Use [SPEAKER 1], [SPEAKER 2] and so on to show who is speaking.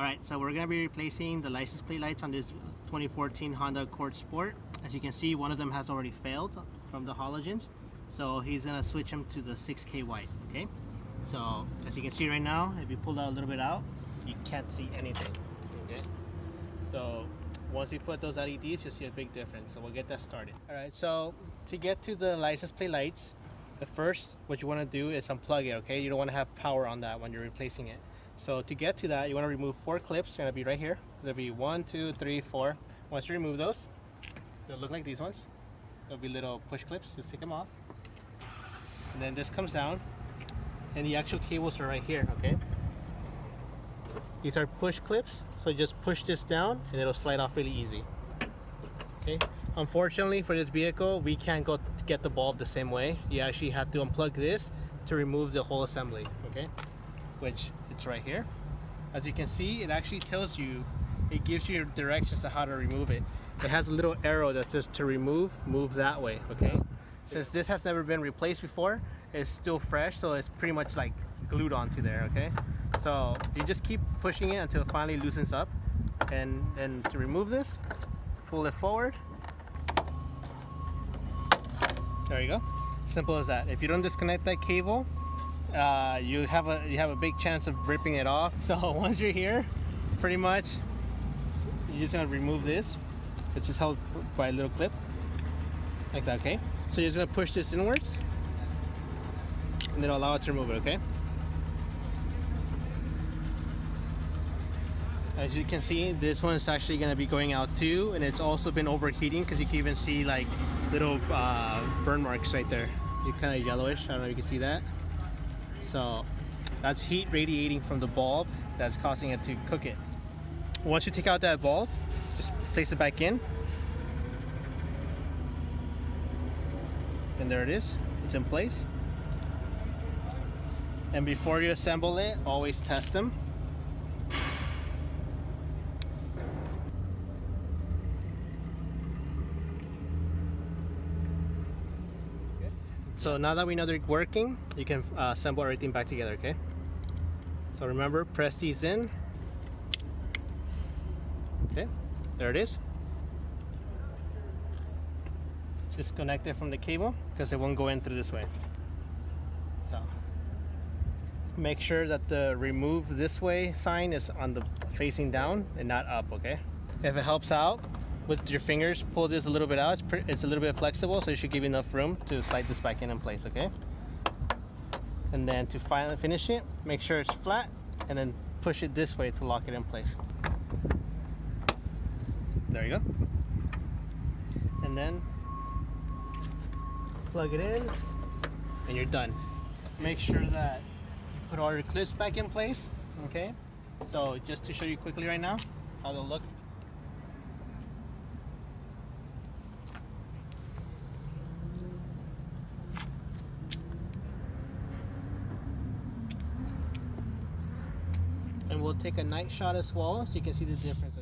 [SPEAKER 1] Alright, so we're going to be replacing the license plate lights on this 2014 Honda Accord Sport. As you can see, one of them has already failed from the halogens, so he's going to switch them to the 6K white. Okay, so as you can see right now, if you pull that a little bit out, you can't see anything. Okay, so once we put those LEDs, you'll see a big difference. So we'll get that started. Alright, so to get to the license plate lights, at first what you want to do is unplug it. Okay, you don't want to have power on that when you're replacing it. So to get to that, you want to remove 4 clips. They're going to be right here. There'll be 1, 2, 3, 4. Once you remove those, they'll look like these ones. There'll be little push clips. Just take them off. And then this comes down, and the actual cables are right here. Okay. These are push clips, so just push this down, and it'll slide off really easy. Okay. Unfortunately, for this vehicle, we can't go to get the bulb the same way. You actually have to unplug this to remove the whole assembly. Okay. Which it's right here. As you can see, it actually tells you, it gives you directions to how to remove it. It has a little arrow that says to remove, move that way. Okay, since this has never been replaced before, it's still fresh, so it's pretty much like glued onto there. Okay, so you just keep pushing it until it finally loosens up, and then to remove this, pull it forward. There you go. Simple as that. If you don't disconnect that cable, you have a big chance of ripping it off. So once you're here, pretty much you're just gonna remove this. It's just held by a little clip like that. Okay, so you're just gonna push this inwards, and then allow it to remove it. Okay, as you can see, this one is actually gonna be going out too, and it's also been overheating because you can even see like little burn marks right there. You're kind of yellowish. I don't know if you can see that. So that's heat radiating from the bulb that's causing it to cook it. Once you take out that bulb, just place it back in. And there it is. It's in place. And before you assemble it, always test them. So now that we know they're working, you can assemble everything back together, okay? So remember, press these in. Okay, there it is. Disconnect it from the cable because it won't go in through this way. So make sure that the remove this way sign is on the facing down and not up, okay? If it helps out, with your fingers, pull this a little bit out. It's a little bit flexible, so you should give you enough room to slide this back in place, okay? And then to finally finish it, make sure it's flat, and then push it this way to lock it in place. There you go. And then plug it in, and you're done. Make sure that you put all your clips back in place, okay? So just to show you quickly right now how they'll look. And we'll take a night shot as well so you can see the difference.